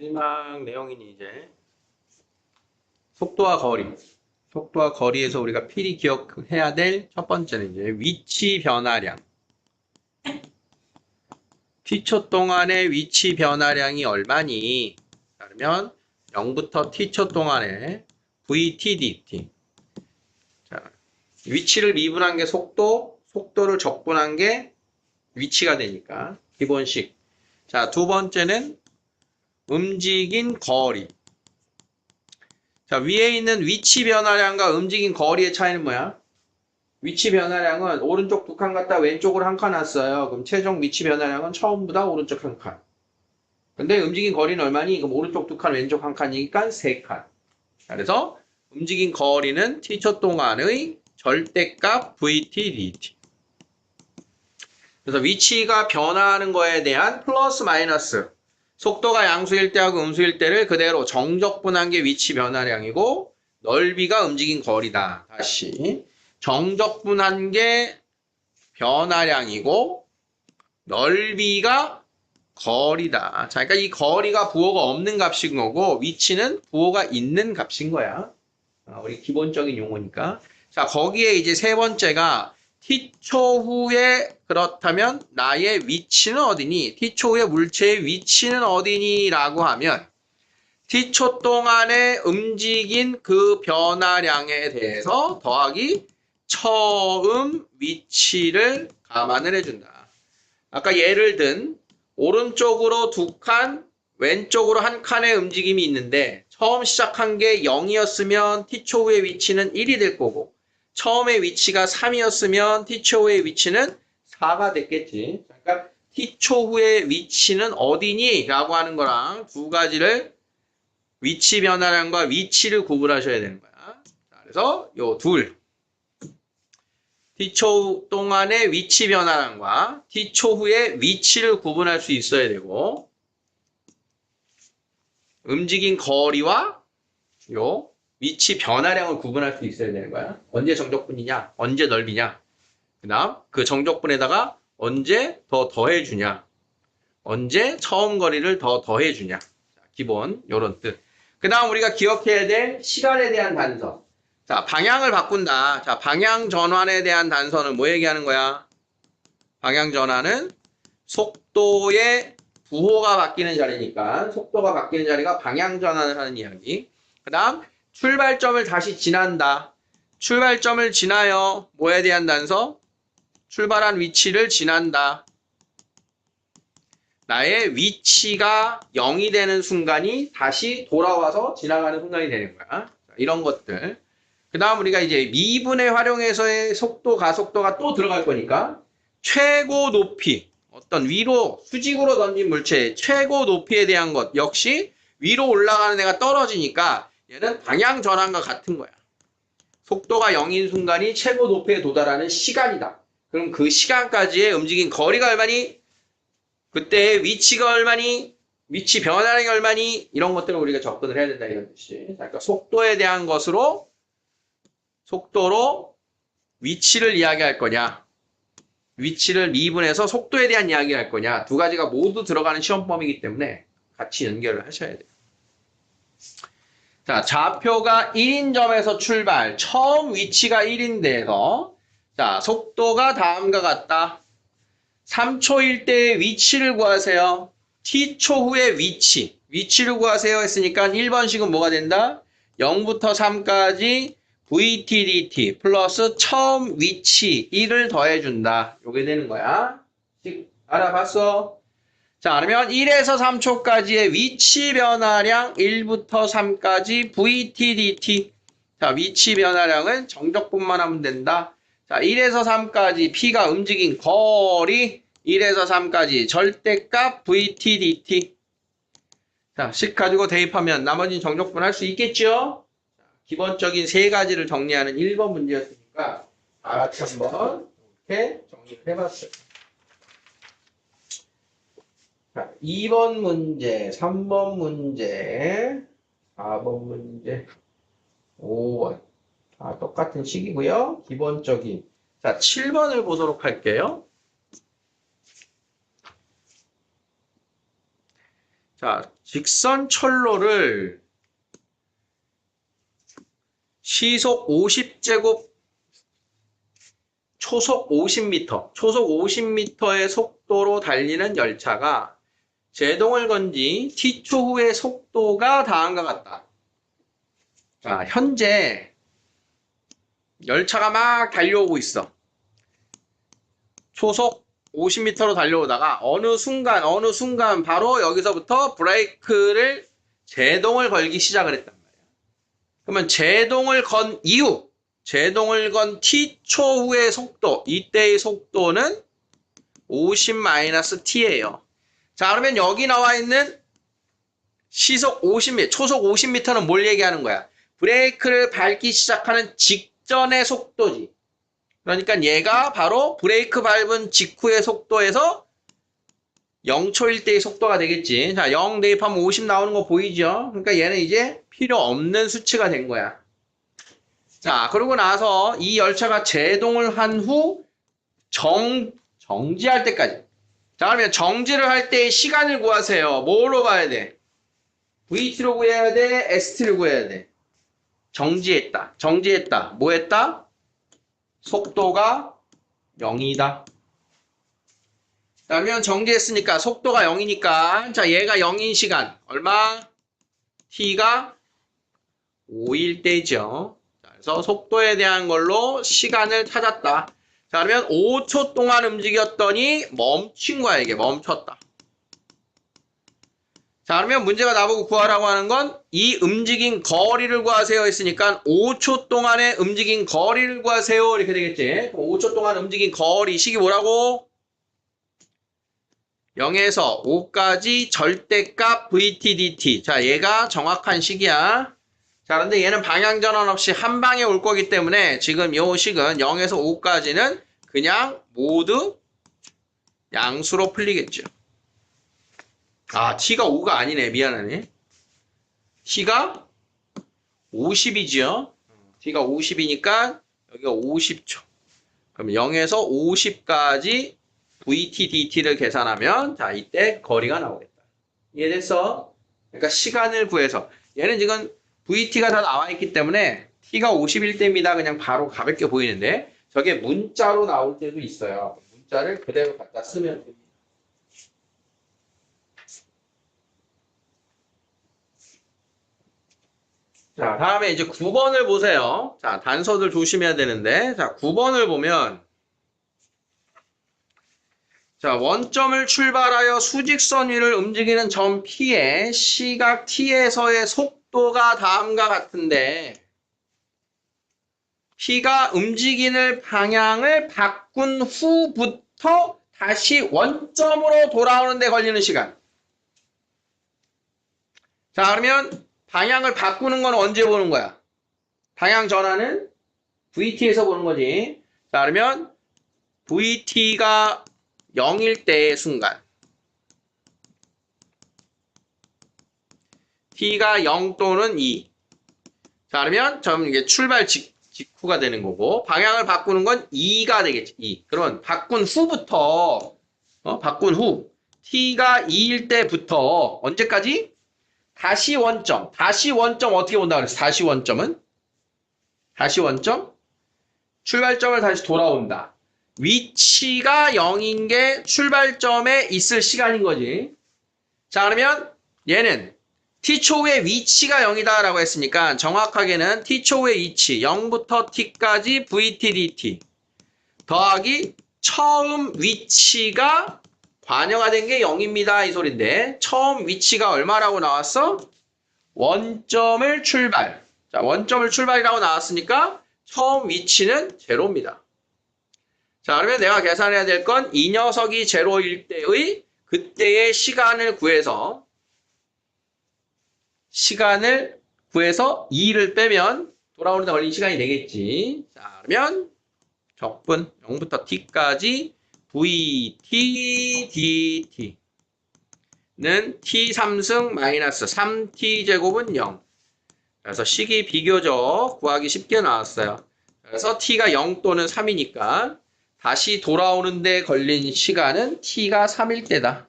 마지막 내용이니 이제 속도와 거리. 속도와 거리에서 우리가 필히 기억해야 될 첫 번째는 이제 위치 변화량. t초 동안의 위치 변화량이 얼마니? 그러면 0부터 t초 동안의 vt/dt. 자, 위치를 미분한 게 속도, 속도를 적분한 게 위치가 되니까 기본식. 자, 두 번째는 움직인 거리. 자, 위에 있는 위치 변화량과 움직인 거리의 차이는 뭐야? 위치 변화량은 오른쪽 두 칸 갔다 왼쪽으로 한 칸 왔어요. 그럼 최종 위치 변화량은 처음보다 오른쪽 한 칸. 근데 움직인 거리는 얼마니? 그럼 오른쪽 두 칸, 왼쪽 한 칸이니까 세 칸. 그래서 움직인 거리는 t초 동안의 절대값 vt/dt. 그래서 위치가 변화하는 거에 대한 플러스 마이너스. 속도가 양수일 때하고 음수일 때를 그대로 정적분한 게 위치 변화량이고 넓이가 움직인 거리다. 다시 정적분한 게 변화량이고 넓이가 거리다. 자, 그러니까 이 거리가 부호가 없는 값인 거고 위치는 부호가 있는 값인 거야. 우리 기본적인 용어니까. 자, 거기에 이제 세 번째가 t초 후에 그렇다면 나의 위치는 어디니? t초 후에 물체의 위치는 어디니? 라고 하면 t초 동안에 움직인 그 변화량에 대해서 더하기 처음 위치를 감안을 해준다. 아까 예를 든 오른쪽으로 두 칸, 왼쪽으로 한 칸의 움직임이 있는데 처음 시작한 게 0이었으면 t초 후의 위치는 1이 될 거고 처음의 위치가 3이었으면 t초 후의 위치는 4가 됐겠지. 그러니까 t초 후의 위치는 어디니? 라고 하는 거랑 두 가지를 위치 변화량과 위치를 구분하셔야 되는 거야. 자, 그래서 요 둘. t초 동안의 위치 변화량과 t초 후의 위치를 구분할 수 있어야 되고 움직인 거리와 요 위치 변화량을 구분할 수 있어야 되는 거야. 언제 정적분이냐? 언제 넓이냐? 그 다음 그 정적분에다가 언제 더 더해주냐? 언제 처음 거리를 더 더해주냐? 기본 요런 뜻. 그 다음 우리가 기억해야 될 시간에 대한 단서. 자, 방향을 바꾼다. 자, 방향 전환에 대한 단서는 뭐 얘기하는 거야? 방향 전환은 속도의 부호가 바뀌는 자리니까 속도가 바뀌는 자리가 방향 전환을 하는 이야기. 그 다음 출발점을 다시 지난다. 출발점을 지나요. 뭐에 대한 단서? 출발한 위치를 지난다. 나의 위치가 0이 되는 순간이 다시 돌아와서 지나가는 순간이 되는 거야. 이런 것들. 그 다음 우리가 이제 미분에 활용해서의 속도, 가속도가 또 들어갈 거니까 최고 높이, 어떤 위로 수직으로 던진 물체의 최고 높이에 대한 것 역시 위로 올라가는 애가 떨어지니까 얘는 방향 전환과 같은 거야. 속도가 0인 순간이 최고 높이에 도달하는 시간이다. 그럼 그 시간까지의 움직인 거리가 얼마니? 그때의 위치가 얼마니? 위치 변화량이 얼마니? 이런 것들을 우리가 접근을 해야 된다 이런 뜻이. 그러니까 속도에 대한 것으로 속도로 위치를 이야기할 거냐? 위치를 미분해서 속도에 대한 이야기를 할 거냐? 두 가지가 모두 들어가는 시험범위이기 때문에 같이 연결을 하셔야 돼요. 자, 좌표가 1인 점에서 출발. 처음 위치가 1인데서 자, 속도가 다음과 같다. 3초일 때의 위치를 구하세요. t초 후의 위치. 위치를 구하세요 했으니까 1번식은 뭐가 된다? 0부터 3까지 vt/dt 플러스 처음 위치 1을 더해준다. 요게 되는 거야. 알아봤어? 자, 그러면 1에서 3초까지의 위치 변화량 1부터 3까지 vt/dt. 자, 위치 변화량은 정적분만 하면 된다. 자, 1에서 3까지 P가 움직인 거리 1에서 3까지 절대값 vt/dt. 자, 식 가지고 대입하면 나머지는 정적분 할 수 있겠죠? 기본적인 세 가지를 정리하는 1번 문제였으니까 다 같이 한번 이렇게 정리를 해봤어요. 자, 2번 문제, 3번 문제, 4번 문제, 5번. 다 똑같은 식이고요. 기본적인. 자, 7번을 보도록 할게요. 자, 직선 철로를 시속 50제곱 초속 50m, 초속 50m의 속도로 달리는 열차가 제동을 건 지 T초 후의 속도가 다음과 같다. 자, 현재 열차가 막 달려오고 있어. 초속 50m로 달려오다가 어느 순간 바로 여기서부터 브레이크를 제동을 걸기 시작을 했단 말이야. 그러면 제동을 건 이후, 제동을 건 T초 후의 속도, 이때의 속도는 50-T예요. 자, 그러면 여기 나와 있는 시속 50m, 초속 50m는 뭘 얘기하는 거야? 브레이크를 밟기 시작하는 직전의 속도지. 그러니까 얘가 바로 브레이크 밟은 직후의 속도에서 0초일 때의 속도가 되겠지. 자, 0 대입하면 50 나오는 거 보이죠? 그러니까 얘는 이제 필요 없는 수치가 된 거야. 자, 그러고 나서 이 열차가 제동을 한 후 정지할 때까지. 자, 그러면 정지를 할 때의 시간을 구하세요. 뭐로 봐야 돼? VT로 구해야 돼? ST로 구해야 돼? 정지했다. 뭐 했다? 속도가 0이다. 그러면 정지했으니까 속도가 0이니까 자, 얘가 0인 시간 얼마? T가 5일 때죠. 그래서 속도에 대한 걸로 시간을 찾았다. 자, 그러면 5초 동안 움직였더니 멈춘 거야. 이게 멈췄다. 자, 그러면 문제가 나보고 구하라고 하는 건 이 움직인 거리를 구하세요 했으니까 5초 동안의 움직인 거리를 구하세요 이렇게 되겠지. 5초 동안 움직인 거리 식이 뭐라고? 0에서 5까지 절대값 VT, DT. 자, 얘가 정확한 식이야. 자, 근데 얘는 방향 전환 없이 한 방에 올 거기 때문에 지금 요 식은 0에서 5까지는 그냥 모두 양수로 풀리겠죠. 아, T가 5가 아니네. 미안하네. T가 50이죠. T가 50이니까 여기가 50초. 그럼 0에서 50까지 VT, DT를 계산하면 자, 이때 거리가 나오겠다. 이해됐어? 그러니까 시간을 구해서 얘는 지금 VT가 다 나와 있기 때문에 T가 51대입니다. 그냥 바로 가볍게 보이는데 저게 문자로 나올 때도 있어요. 문자를 그대로 갖다 쓰면 됩니다. 자, 다음에 이제 9번을 보세요. 자, 단서들 조심해야 되는데 자, 9번을 보면 자, 원점을 출발하여 수직선 위를 움직이는 점 P의 시각 T에서의 속도가 다음과 같은데 P가 움직이는 방향을 바꾼 후부터 다시 원점으로 돌아오는 데 걸리는 시간. 자, 그러면 방향을 바꾸는 건 언제 보는 거야? 방향 전환은 VT에서 보는 거지. 자, 그러면 VT가 0일 때의 순간 T가 0 또는 2. 자, 그러면 점 이게 출발 직후가 되는 거고 방향을 바꾸는 건 2가 되겠지. 2. 그러면 바꾼 후부터 바꾼 후 T가 2일 때부터 언제까지? 다시 원점. 다시 원점 어떻게 본다 그랬어? 다시 원점은? 다시 원점? 출발점을 다시 돌아온다. 위치가 0인 게 출발점에 있을 시간인 거지. 자, 그러면 얘는 T초의 위치가 0이다 라고 했으니까 정확하게는 T초의 위치 0부터 T까지 VT, DT 더하기 처음 위치가 반영화된 게 0입니다. 이 소린데 처음 위치가 얼마라고 나왔어? 원점을 출발. 자, 원점을 출발이라고 나왔으니까 처음 위치는 제로입니다. 자, 그러면 내가 계산해야 될 건 이 녀석이 제로일 때의 그때의 시간을 구해서 2를 빼면 돌아오는 데 걸린 시간이 되겠지. 자, 그러면 적분 0부터 T까지 VT, DT는 T3승 마이너스 3T제곱은 0. 그래서 식이 비교적 구하기 쉽게 나왔어요. 그래서 T가 0 또는 3이니까 다시 돌아오는 데 걸린 시간은 T가 3일 때다.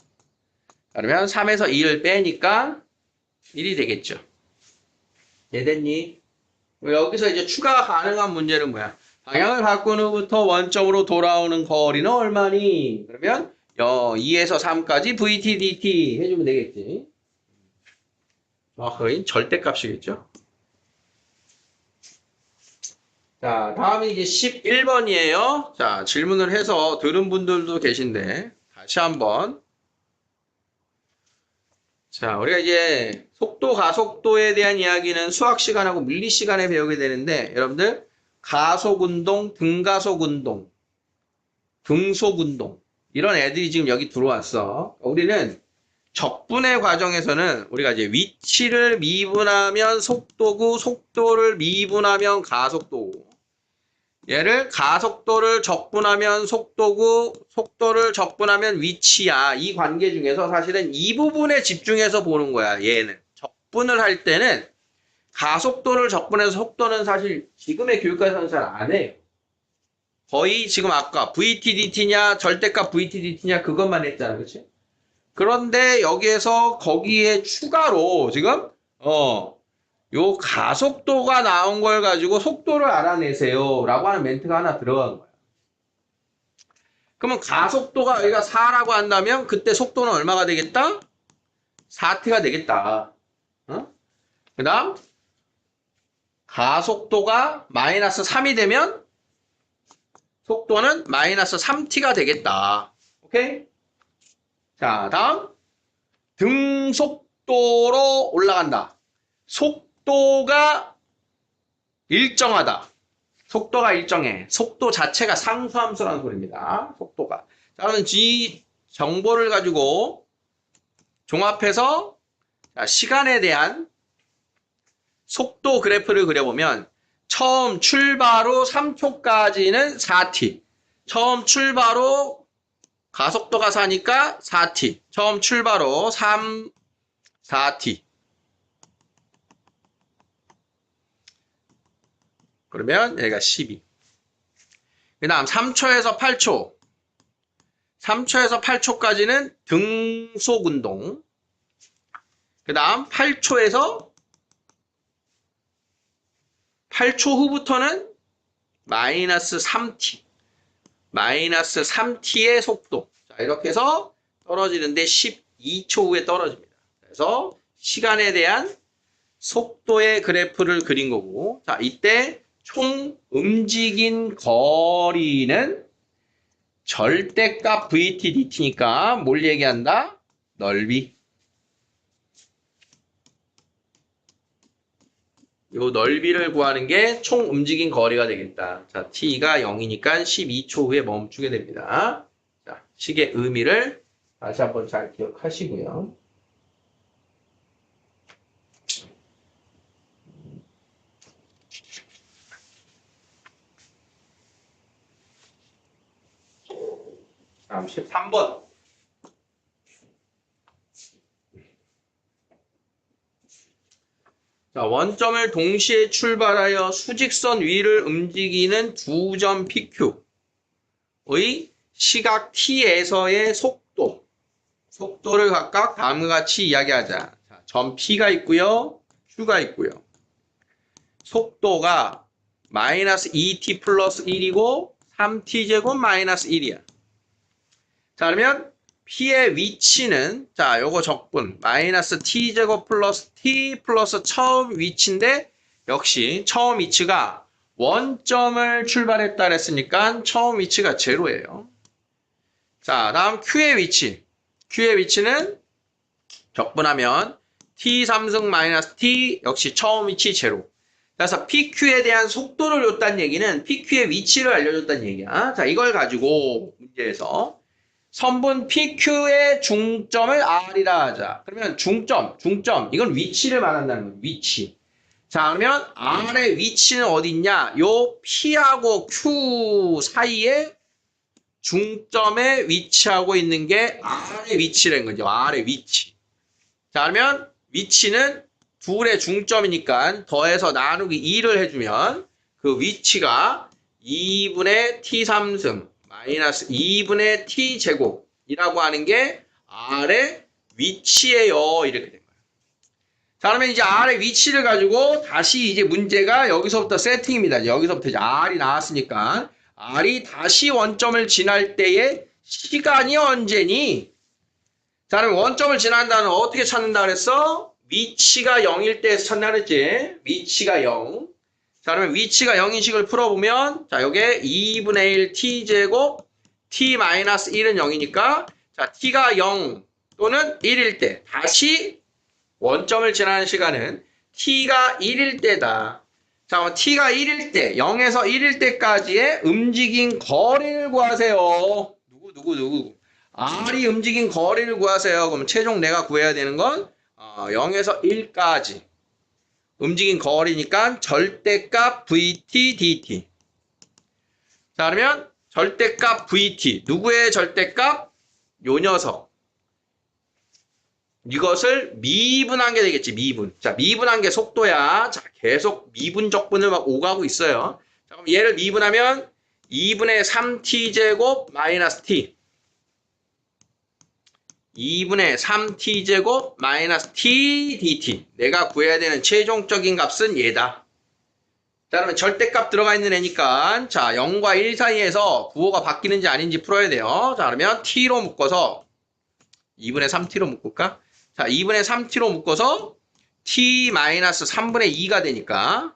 그러면 3에서 2를 빼니까 1이 되겠죠. 이해됐니? 여기서 이제 추가 가능한 문제는 뭐야? 방향을 바꾼 후부터 원점으로 돌아오는 거리는 얼마니? 그러면 2에서 3까지 VT, DT 해주면 되겠지. 거의 절대값이겠죠. 자, 다음이 이제 11번이에요. 자, 질문을 해서 들은 분들도 계신데 다시 한번. 자, 우리가 이제 속도, 가속도에 대한 이야기는 수학 시간하고 물리 시간에 배우게 되는데 여러분들 가속운동, 등가속운동, 등속운동 이런 애들이 지금 여기 들어왔어. 우리는 적분의 과정에서는 우리가 이제 위치를 미분하면 속도고 속도를 미분하면 가속도고 얘를 가속도를 적분하면 속도고 속도를 적분하면 위치야. 이 관계 중에서 사실은 이 부분에 집중해서 보는 거야. 얘는 적분을 할 때는 가속도를 적분해서 속도는 사실 지금의 교육과에서는 잘 안 해요. 거의 지금 아까 VT, DT냐 절대값 VT, DT냐 그것만 했잖아. 그렇지? 그런데 여기에서 거기에 추가로 지금 요 가속도가 나온 걸 가지고 속도를 알아내세요 라고 하는 멘트가 하나 들어간 거야. 그러면 가속도가 여기가 4라고 한다면 그때 속도는 얼마가 되겠다? 4t가 되겠다. 그 다음 가속도가 마이너스 3이 되면 속도는 마이너스 3t가 되겠다. 오케이? 자, 다음 등속도로 올라간다. 속도가 일정하다. 속도가 일정해. 속도 자체가 상수함수라는 소리입니다. 속도가. 자, 그러면 이 정보를 가지고 종합해서 시간에 대한 속도 그래프를 그려보면 처음 출발 후 3초까지는 4t. 처음 출발 후 가속도가 4니까 4t. 처음 출발 후 4t. 그러면 얘가 12. 그 다음 3초에서 8초. 3초에서 8초까지는 등속운동. 그 다음 8초 후부터는 마이너스 3t. 마이너스 3t의 속도. 자, 이렇게 해서 떨어지는데 12초 후에 떨어집니다. 그래서 시간에 대한 속도의 그래프를 그린 거고. 자, 이때 총 움직인 거리는 절대값 VT, DT니까 뭘 얘기한다? 넓이. 요 넓이를 구하는 게 총 움직인 거리가 되겠다. 자, t가 0이니까 12초 후에 멈추게 됩니다. 자, 식의 의미를 다시 한번 잘 기억하시고요. 다음 13번. 자, 원점을 동시에 출발하여 수직선 위를 움직이는 두 점 PQ의 시각 T에서의 속도를 각각 다음과 같이 이야기하자. 자, 점 P가 있고요. Q가 있고요. 속도가 마이너스 2t 플러스 1이고 3t제곱 마이너스 1이야. 자, 그러면 P의 위치는 자, 요거 적분 마이너스 t제곱 플러스 t 플러스 처음 위치인데 역시 처음 위치가 원점을 출발했다 그랬으니까 처음 위치가 제로예요. 자, 다음 Q의 위치. Q의 위치는 적분하면 t 3승 마이너스 t 역시 처음 위치 제로. 그래서 PQ에 대한 속도를 줬다는 얘기는 PQ의 위치를 알려줬다는 얘기야. 자, 이걸 가지고 문제에서 선분 PQ의 중점을 R이라 하자. 그러면 중점, 이건 위치를 말한다는 거예요. 위치. 자, 그러면 R의 위치는 어디 있냐? 요 P하고 Q 사이에 중점에 위치하고 있는 게 R의 위치라는 거죠. R의 위치. 자, 그러면 위치는 둘의 중점이니까 더해서 나누기 2를 해주면 그 위치가 2분의 t3승 마이너스 2분의 t제곱이라고 하는 게 R의 위치예요. 이렇게 된 거예요. 자, 그러면 이제 R의 위치를 가지고 다시 이제 문제가 여기서부터 세팅입니다. 여기서부터 이제 R이 나왔으니까 R이 다시 원점을 지날 때의 시간이 언제니? 자, 그럼 원점을 지난다는 어떻게 찾는다 그랬어? 위치가 0일 때 찾나 그랬지? 위치가 0. 자, 그러면 위치가 0인식을 풀어보면, 자, 요게 2분의 1 t제곱 t-1은 0이니까, 자, t가 0 또는 1일 때, 다시 원점을 지나는 시간은 t가 1일 때다. 자, 그럼 t가 1일 때, 0에서 1일 때까지의 움직인 거리를 구하세요. 누구? R이 움직인 거리를 구하세요. 그럼 최종 내가 구해야 되는 건 0에서 1까지. 움직인 거리니까 절대값 VT, DT. 자, 그러면 절대값 VT. 누구의 절대값? 요 녀석. 이것을 미분한 게 되겠지, 미분. 자, 미분한 게 속도야. 자, 계속 미분적분을 막 오가고 있어요. 자, 그럼 얘를 미분하면 2분의 3t제곱 마이너스 t. 2분의 3t제곱 마이너스 t dt. 내가 구해야 되는 최종적인 값은 얘다. 자, 그러면 절대값 들어가 있는 애니까, 자, 0과 1 사이에서 부호가 바뀌는지 아닌지 풀어야 돼요. 자, 그러면 t로 묶어서 2분의 3t로 묶을까? 자, 2분의 3t로 묶어서 t-3분의 2가 되니까,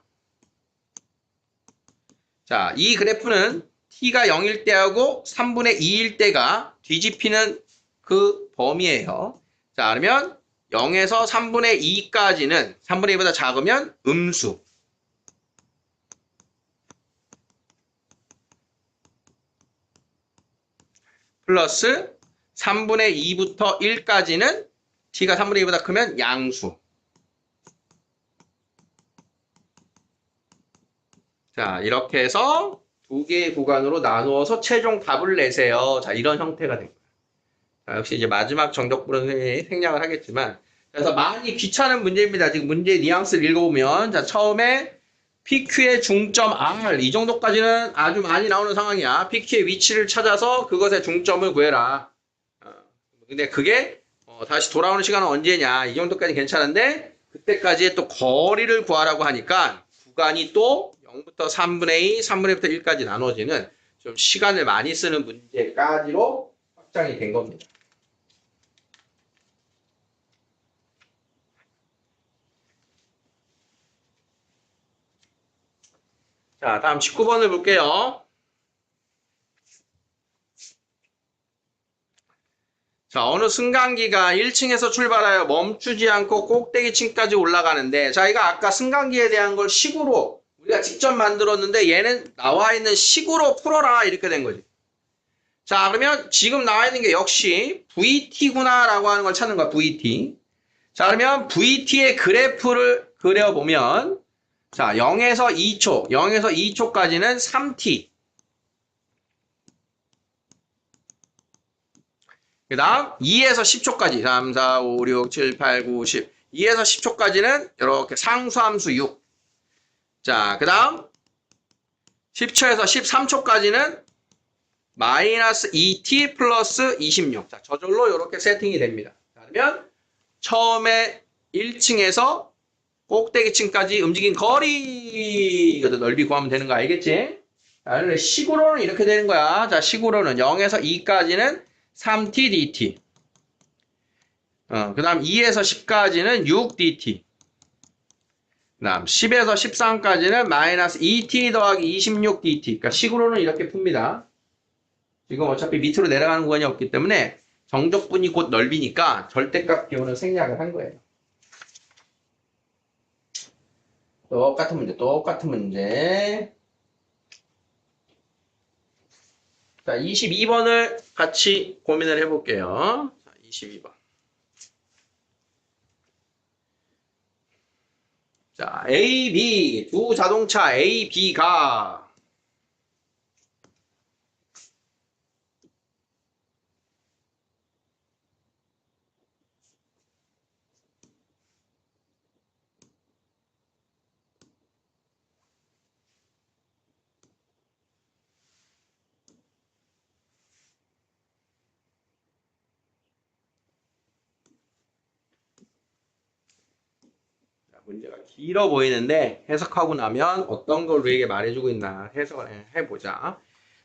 자, 이 그래프는 t가 0일 때하고 3분의 2일 때가 뒤집히는 그 범위예요. 자, 그러면 0에서 3분의 2까지는 3분의 2보다 작으면 음수. 플러스 3분의 2부터 1까지는 t가 3분의 2보다 크면 양수. 자, 이렇게 해서 두 개의 구간으로 나누어서 최종 답을 내세요. 자, 이런 형태가 된 거예요. 자, 역시 이제 마지막 정적분은 생략을 하겠지만, 그래서 많이 귀찮은 문제입니다. 지금 문제 뉘앙스를 읽어보면, 자, 처음에 PQ의 중점 R, 이 정도까지는 아주 많이 나오는 상황이야. PQ의 위치를 찾아서 그것의 중점을 구해라. 근데 그게 다시 돌아오는 시간은 언제냐? 이 정도까지 괜찮은데 그때까지의 또 거리를 구하라고 하니까 구간이 또 0부터 3분의 2, 3분의 1부터 1까지 나눠지는 좀 시간을 많이 쓰는 문제까지로 확장이 된 겁니다. 자, 다음 19번을 볼게요. 자, 어느 승강기가 1층에서 출발하여 멈추지 않고 꼭대기층까지 올라가는데, 자, 이거 아까 승강기에 대한 걸 식으로 우리가 직접 만들었는데 얘는 나와 있는 식으로 풀어라 이렇게 된 거지. 자, 그러면 지금 나와 있는 게 역시 VT구나라고 하는 걸 찾는 거야, VT. 자, 그러면 VT의 그래프를 그려보면, 자, 0에서 2초, 0에서 2초까지는 3T. 그 다음 2에서 10초까지 3, 4, 5, 6, 7, 8, 9, 10 2에서 10초까지는 이렇게 상수함수 6. 자, 그 다음 10초에서 13초까지는 마이너스 2t 플러스 26. 자, 저절로 이렇게 세팅이 됩니다. 자, 그러면 처음에 1층에서 꼭대기층까지 움직인 거리 넓이 구하면 되는 거 알겠지? 자, 그래 식으로는 이렇게 되는 거야. 자, 식으로는 0에서 2까지는 3t dt. 그 다음 2에서 10까지는 6dt. 그 다음 10에서 13까지는 마이너스 2t 더하기 26dt. 그러니까 식으로는 이렇게 풉니다. 지금 어차피 밑으로 내려가는 구간이 없기 때문에 정적분이 곧 넓이니까 절대값 기호는 생략을 한 거예요. 똑같은 문제. 자, 22번을 같이 고민을 해볼게요. 자, 22번. 자, A, B, 두 자동차 A, B가 문제가 길어 보이는데 해석하고 나면 어떤 걸 우리에게 말해주고 있나 해석을 해보자.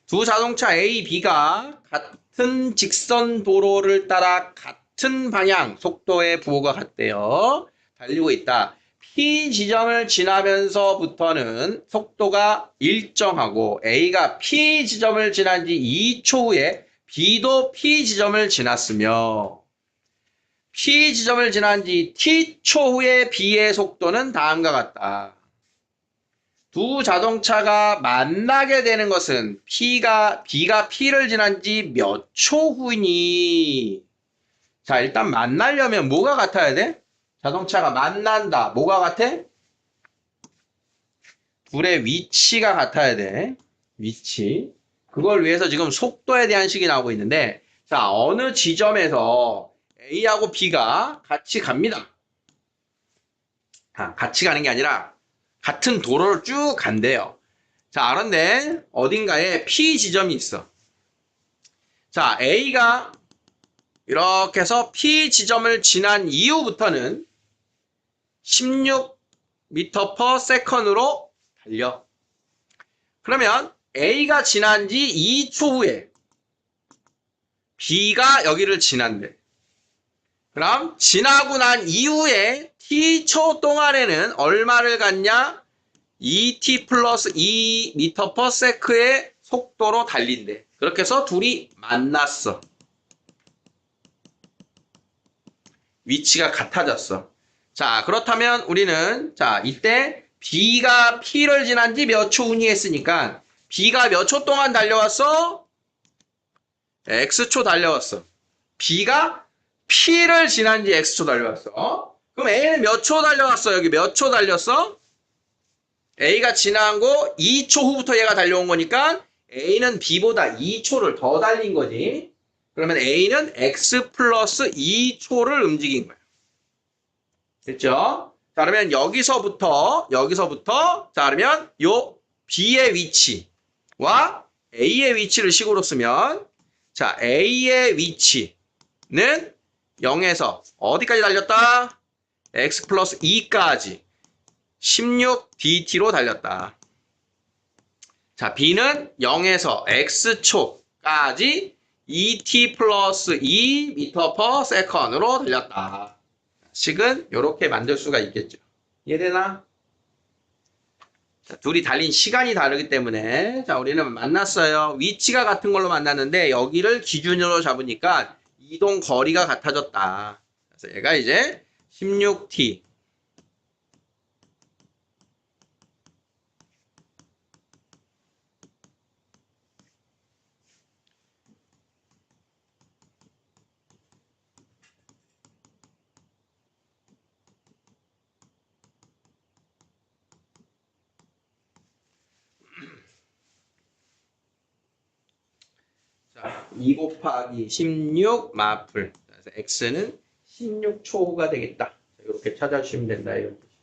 두 자동차 A, B가 같은 직선 도로를 따라 같은 방향 속도의 부호가 같대요. 달리고 있다. P 지점을 지나면서부터는 속도가 일정하고 A가 P 지점을 지난 지 2초 후에 B도 P 지점을 지났으며 P 지점을 지난 지 T초 후에 B의 속도는 다음과 같다. 두 자동차가 만나게 되는 것은 B가 P를 지난 지 몇 초 후니? 자, 일단 만나려면 뭐가 같아야 돼? 자동차가 만난다. 뭐가 같아? 둘의 위치가 같아야 돼. 위치. 그걸 위해서 지금 속도에 대한 식이 나오고 있는데, 자, 어느 지점에서 A하고 B가 같이 갑니다. 같이 가는 게 아니라 같은 도로를 쭉 간대요. 자, 그런데 어딘가에 P 지점이 있어. 자, A가 이렇게 해서 P 지점을 지난 이후부터는 16m/s으로 달려. 그러면 A가 지난 지 2초 후에 B가 여기를 지난대. 그럼 지나고 난 이후에 T초 동안에는 얼마를 갔냐? 2t 플러스 2m/s의 속도로 달린대. 그렇게 해서 둘이 만났어. 위치가 같아졌어. 자, 그렇다면 우리는 자, 이때 B가 P를 지난 지 몇 초 후니 했으니까 B가 몇 초 동안 달려왔어? X초 달려왔어. B가 P를 지난 지 X초 달려왔어. 그럼 A는 몇 초 달려왔어? 여기 몇 초 달렸어? A가 지난 거 2초 후부터 얘가 달려온 거니까 A는 B보다 2초를 더 달린 거지. 그러면 A는 X 플러스 2초를 움직인 거야. 됐죠? 자, 그러면 여기서부터, 자, 그러면 요 B의 위치와 A의 위치를 식으로 쓰면, 자, A의 위치는 0에서 어디까지 달렸다? X 플러스 2까지 16dt로 달렸다. 자, B는 0에서 X초까지 2t 플러스 2m/s으로 달렸다. 식은 이렇게 만들 수가 있겠죠. 이해되나? 자, 둘이 달린 시간이 다르기 때문에 자, 우리는 만났어요. 위치가 같은 걸로 만났는데 여기를 기준으로 잡으니까 이동 거리가 같아졌다. 그래서 얘가 이제 16t 자, 2 곱하기 16 마플. 그래서 x는 16초 후가 되겠다. 이렇게 찾아주시면 된다. 이런 뜻이.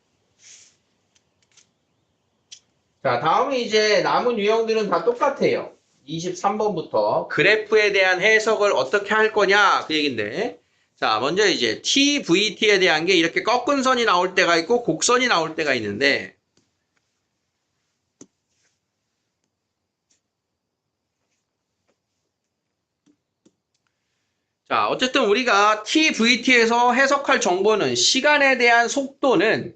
자, 다음에 이제 남은 유형들은 다 똑같아요. 23번부터 그래프에 대한 해석을 어떻게 할 거냐 그 얘긴데. 자, 먼저 이제 t, vt에 대한 게 이렇게 꺾은 선이 나올 때가 있고 곡선이 나올 때가 있는데, 자, 어쨌든 우리가 t, vt에서 해석할 정보는 시간에 대한 속도는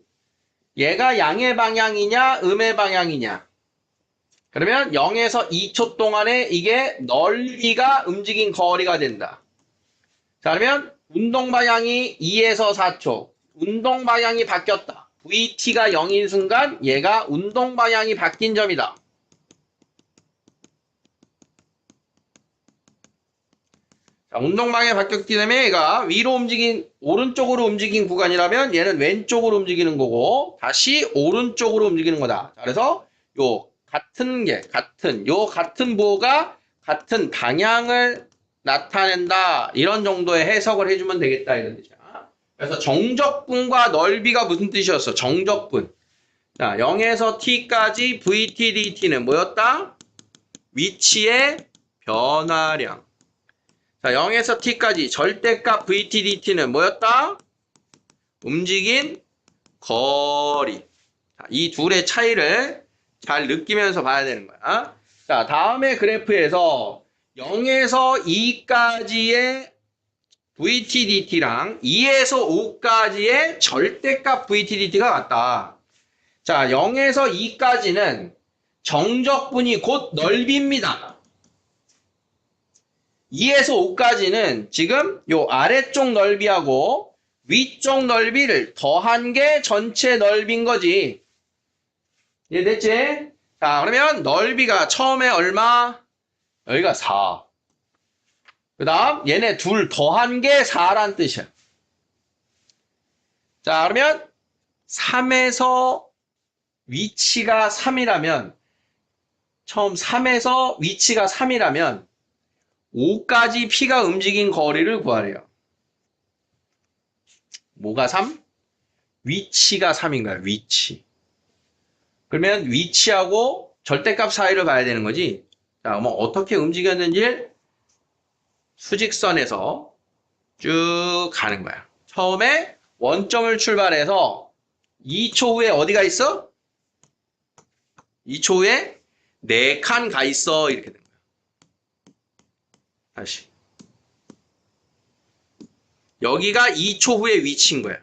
얘가 양의 방향이냐 음의 방향이냐. 그러면 0에서 2초 동안에 이게 넓이가 움직인 거리가 된다. 자, 그러면 운동 방향이 2에서 4초. 운동 방향이 바뀌었다. vt가 0인 순간 얘가 운동 방향이 바뀐 점이다. 자, 운동 방향이 바뀌었기 때문에 얘가 위로 움직인 오른쪽으로 움직인 구간이라면 얘는 왼쪽으로 움직이는 거고 다시 오른쪽으로 움직이는 거다. 자, 그래서 요 같은 부호가 같은 방향을 나타낸다. 이런 정도의 해석을 해주면 되겠다. 이런 뜻이야. 그래서 정적분과 넓이가 무슨 뜻이었어? 정적분. 자, 0에서 t까지 vt, dt는 뭐였다? 위치의 변화량. 자, 0에서 t까지 절대값 vt, dt는 뭐였다? 움직인 거리. 자, 이 둘의 차이를 잘 느끼면서 봐야 되는 거야. 자, 다음에 그래프에서 0에서 2까지의 VTDT랑 2에서 5까지의 절대값 VTDT가 같다. 자, 0에서 2까지는 정적분이 곧 넓이입니다. 2에서 5까지는 지금 요 아래쪽 넓이하고 위쪽 넓이를 더한 게 전체 넓이인 거지. 이해됐지? 자, 그러면 넓이가 처음에 얼마? 여기가 4. 그 다음 얘네 둘 더한 게 4란 뜻이야. 자, 그러면 3에서 위치가 3이라면 처음 3에서 위치가 3이라면 5까지 P가 움직인 거리를 구하래요. 뭐가 3? 위치가 3인 거야. 위치. 그러면 위치하고 절대값 사이를 봐야 되는 거지. 자, 뭐 어떻게 움직였는지 수직선에서 쭉 가는 거야. 처음에 원점을 출발해서 2초 후에 어디가 있어? 2초 후에 4칸 가 있어. 이렇게 되는 거야. 다시. 여기가 2초 후의 위치인 거야.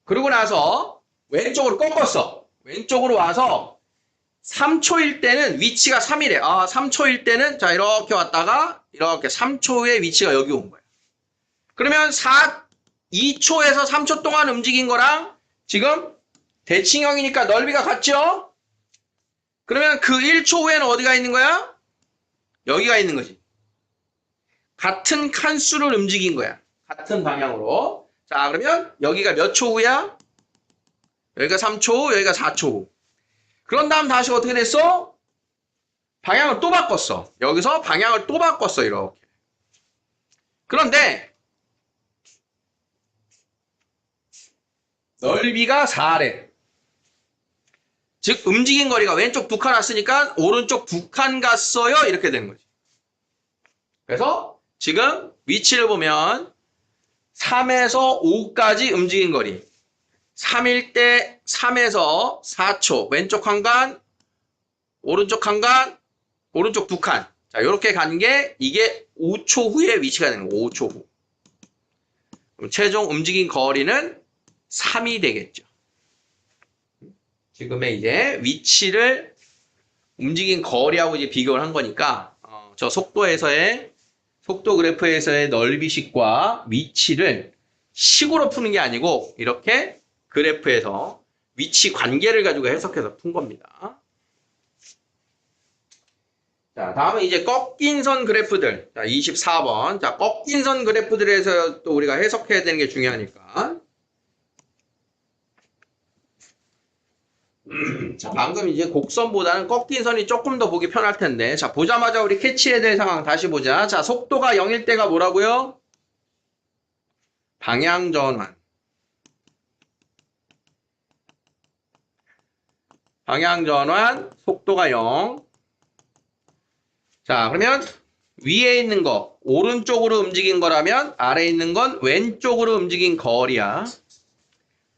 그러고 나서 왼쪽으로 꺾었어. 왼쪽으로 와서 3초일 때는 위치가 3이래. 아, 3초일 때는 자 이렇게 왔다가 이렇게 3초 후에 위치가 여기 온 거야. 그러면 2초에서 3초 동안 움직인 거랑 지금 대칭형이니까 넓이가 같죠? 그러면 그 1초 후에는 어디가 있는 거야? 여기가 있는 거지. 같은 칸수를 움직인 거야. 같은 방향으로. 자, 그러면 여기가 몇 초 후야? 여기가 3초 후, 여기가 4초 후. 그런 다음 다시 어떻게 됐어? 방향을 또 바꿨어. 여기서 방향을 또 바꿨어. 이렇게. 그런데 넓이가 4래. 즉 움직인 거리가 왼쪽 2칸 왔으니까 오른쪽 2칸 갔어요. 이렇게 되는 거지. 그래서 지금 위치를 보면 3에서 5까지 움직인 거리. 3일 때 3에서 4초. 왼쪽 한 칸, 오른쪽 한 칸, 오른쪽 2칸. 자, 이렇게 가는 게 이게 5초 후에 위치가 되는 거예요. 5초 후. 그럼 최종 움직인 거리는 3이 되겠죠. 지금의 이제 위치를 움직인 거리하고 이제 비교를 한 거니까 저 속도 그래프에서의 넓이식과 위치를 식으로 푸는 게 아니고 이렇게 그래프에서 위치 관계를 가지고 해석해서 푼 겁니다. 자, 다음은 이제 꺾인 선 그래프들. 자, 24번. 자, 꺾인 선 그래프들에서 또 우리가 해석해야 되는 게 중요하니까. 자, 방금 이제 곡선보다는 꺾인 선이 조금 더 보기 편할 텐데. 자, 보자마자 우리 캐치해야 될 상황 다시 보자. 자, 속도가 0일 때가 뭐라고요? 방향 전환. 방향 전환, 속도가 0. 자, 그러면 위에 있는 거 오른쪽으로 움직인 거라면 아래에 있는 건 왼쪽으로 움직인 거리야.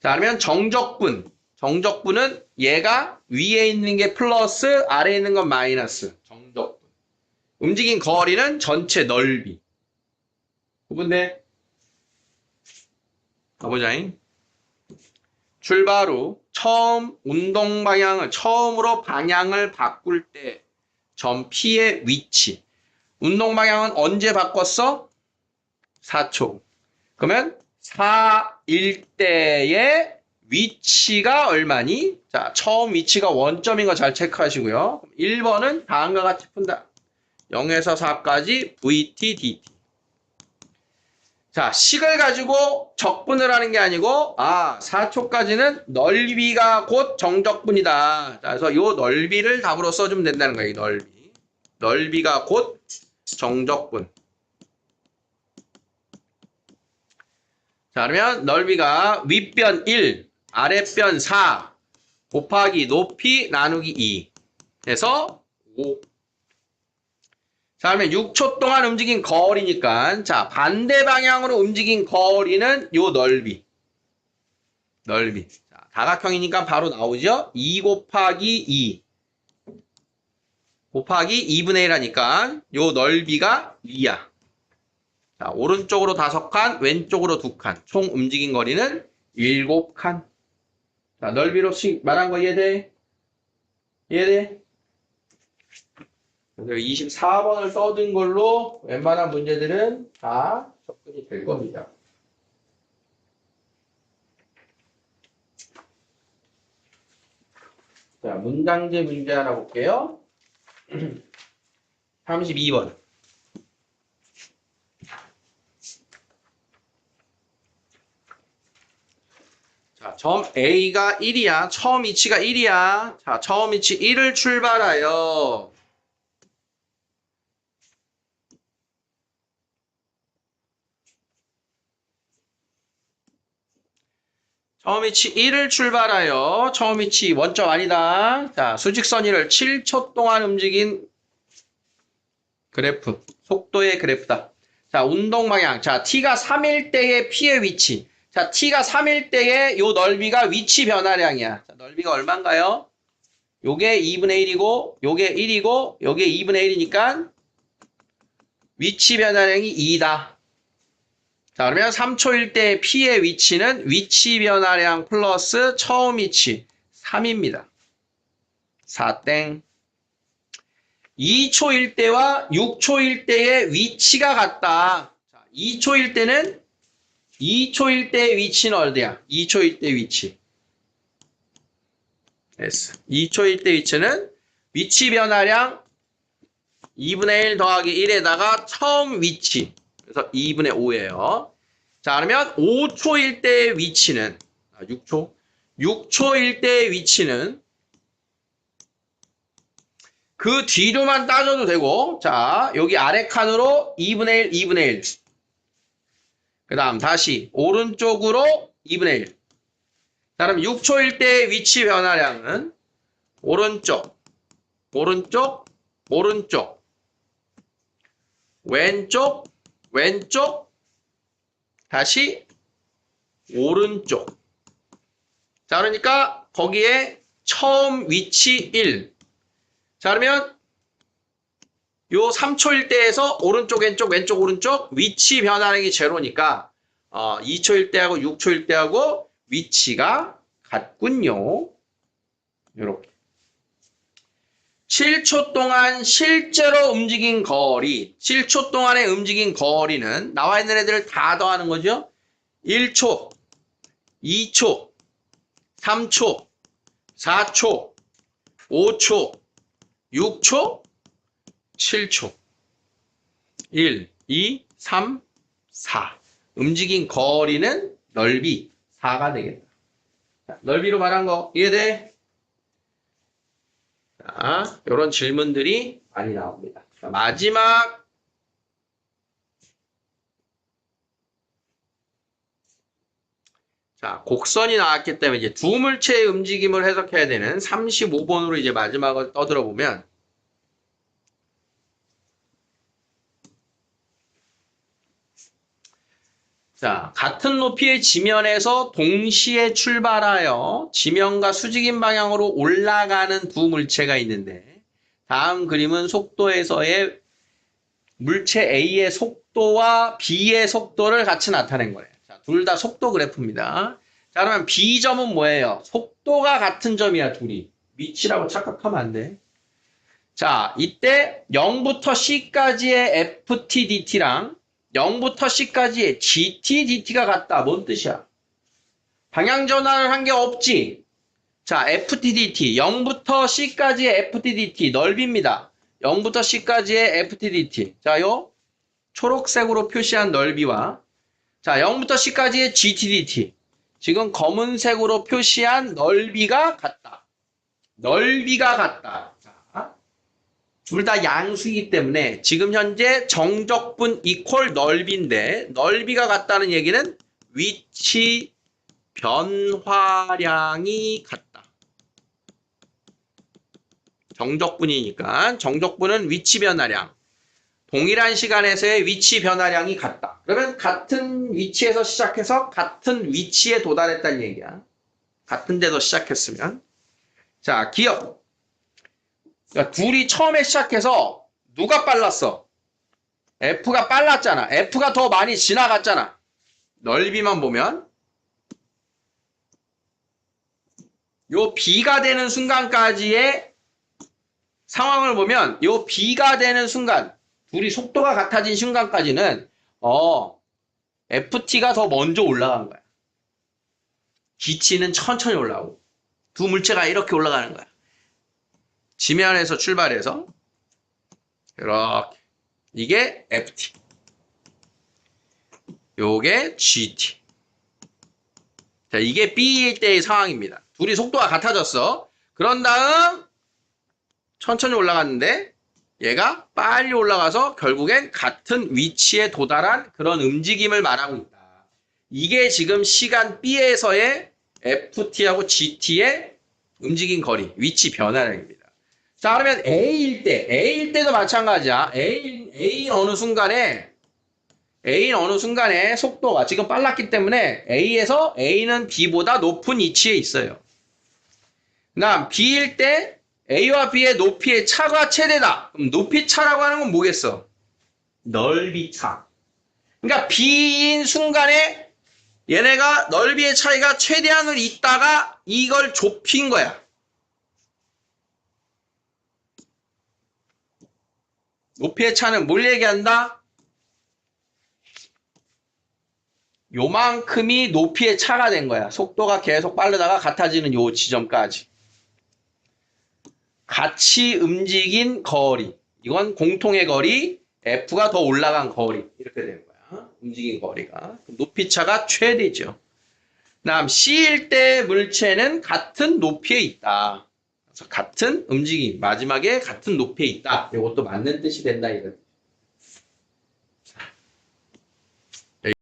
자, 그러면 정적분은 얘가 위에 있는 게 플러스 아래에 있는 건 마이너스. 정적분. 움직인 거리는 전체 넓이. 구분돼? 가보자잉. 출발 후 처음 운동 방향을 처음으로 방향을 바꿀 때 점 P의 위치. 운동 방향은 언제 바꿨어? 4초. 그러면 4일 때의 위치가 얼마니? 자, 처음 위치가 원점인 거 잘 체크하시고요. 1번은 다음과 같이 푼다. 0에서 4까지 VT, DT. 자, 식을 가지고 적분을 하는 게 아니고 4초까지는 넓이가 곧 정적분이다. 자, 그래서 이 넓이를 답으로 써주면 된다는 거예요. 이 넓이. 넓이가 곧 정적분. 자, 그러면 넓이가 윗변 1, 아랫변 4 곱하기 높이 나누기 2 해서 5. 자, 그러면 6초 동안 움직인 거리니까 자, 반대 방향으로 움직인 거리는 요 넓이. 넓이. 자, 다각형이니까 바로 나오죠? 2 곱하기 2 곱하기 2분의 1하니까 요 넓이가 2야. 자, 오른쪽으로 5칸, 왼쪽으로 2칸. 총 움직인 거리는 7칸. 자, 넓이로 말한 거 이해돼? 이해돼? 24번을 써둔 걸로 웬만한 문제들은 다 접근이 될 겁니다. 자, 문장제 문제 하나 볼게요. 32번. 자, 점 A가 1이야. 처음 위치가 1이야. 자, 처음 위치 1을 출발하여 처음 위치 1을 출발하여 처음 위치 원점 아니다. 자, 수직선 1을 7초 동안 움직인 그래프. 속도의 그래프다. 자, 운동 방향. 자, t가 3일 때의 p의 위치. 자, t가 3일 때의 요 넓이가 위치 변화량이야. 자, 넓이가 얼마인가요? 요게 2분의 1이고, 요게 1이고, 요게 2분의 1이니까 위치 변화량이 2다. 자, 그러면 3초일 때 P의 위치는 위치 변화량 플러스 처음 위치 3입니다. 4땡. 2초일 때와 6초일 때의 위치가 같다. 자, 2초일 때는 2초일 때의 위치는 어디야? 2초일 때 위치. S. 2초일 때 위치는 위치 변화량 2분의 1 더하기 1에다가 처음 위치. 그래서 2분의 5예요. 자, 그러면 5초일 때의 위치는 6초. 6초일 때의 위치는 그 뒤로만 따져도 되고, 자, 여기 아래 칸으로 2분의 1, 2분의 1. 그 다음 다시 오른쪽으로 2분의 1. 자, 그럼 6초일 때의 위치 변화량은 오른쪽, 오른쪽, 오른쪽, 왼쪽, 왼쪽, 다시 오른쪽. 자, 그러니까 거기에 처음 위치 1. 자, 그러면 요 3초일 때에서 오른쪽, 왼쪽, 왼쪽, 오른쪽 위치 변화량이 제로니까 2초일 때하고 6초일 때하고 위치가 같군요. 요렇게. 7초 동안 실제로 움직인 거리, 7초 동안에 움직인 거리는 나와 있는 애들을 다 더하는 거죠. 1초, 2초, 3초, 4초, 5초, 6초, 7초. 1, 2, 3, 4. 움직인 거리는 넓이 4가 되겠다. 자, 넓이로 말한 거 이해돼? 자, 이런 질문들이 많이 나옵니다. 자, 마지막 자, 곡선이 나왔기 때문에 이제 두 물체의 움직임을 해석해야 되는 35번으로 이제 마지막을 떠들어 보면 자, 같은 높이의 지면에서 동시에 출발하여 지면과 수직인 방향으로 올라가는 두 물체가 있는데 다음 그림은 속도에서의 물체 A의 속도와 B의 속도를 같이 나타낸 거예요. 자, 둘 다 속도 그래프입니다. 자, 그러면 B점은 뭐예요? 속도가 같은 점이야, 둘이. 위치라고 착각하면 안 돼. 자, 이때 0부터 C까지의 FT, DT랑 0부터 C까지의 GT, DT가 같다. 뭔 뜻이야? 방향 전환을 한 게 없지. 자, FT, DT. 0부터 C까지의 FT, DT. 넓이입니다. 0부터 C까지의 FT, DT. 자, 요 초록색으로 표시한 넓이와 자, 0부터 C까지의 GT, DT. 지금 검은색으로 표시한 넓이가 같다. 넓이가 같다. 둘 다 양수이기 때문에 지금 현재 정적분 이퀄 넓이인데 넓이가 같다는 얘기는 위치 변화량이 같다. 정적분이니까 정적분은 위치 변화량. 동일한 시간에서의 위치 변화량이 같다. 그러면 같은 위치에서 시작해서 같은 위치에 도달했다는 얘기야. 같은 데서 시작했으면. 자, 기억. 그러니까 둘이 처음에 시작해서 누가 빨랐어? F가 빨랐잖아. F가 더 많이 지나갔잖아. 넓이만 보면 요 B가 되는 순간까지의 상황을 보면 요 B가 되는 순간, 둘이 속도가 같아진 순간까지는 FT가 더 먼저 올라간 거야. 기치는 천천히 올라오고 두 물체가 이렇게 올라가는 거야. 지면에서 출발해서 이렇게 이게 FT, 요게 GT. 자, 이게 B일 때의 상황입니다. 둘이 속도가 같아졌어. 그런 다음 천천히 올라갔는데 얘가 빨리 올라가서 결국엔 같은 위치에 도달한 그런 움직임을 말하고 있다. 이게 지금 시간 B에서의 FT하고 GT의 움직임 거리, 위치 변화량입니다. 자, 그러면 A일 때도 마찬가지야. A 어느 순간에 속도가 지금 빨랐기 때문에 A는 B보다 높은 위치에 있어요. 그다음 B일 때 A와 B의 높이의 차가 최대다. 그럼 높이 차라고 하는 건 뭐겠어? 넓이 차. 그러니까 B인 순간에 얘네가 넓이의 차이가 최대한으로 있다가 이걸 좁힌 거야. 높이의 차는 뭘 얘기한다? 요만큼이 높이의 차가 된 거야. 속도가 계속 빠르다가 같아지는 요 지점까지. 같이 움직인 거리. 이건 공통의 거리. F가 더 올라간 거리. 이렇게 되는 거야. 움직인 거리가. 높이차가 최대죠. 다음 C일 때 물체는 같은 높이에 있다. 그래서 같은 움직임. 마지막에 같은 높이에 있다. 이것도 맞는 뜻이 된다. 이거.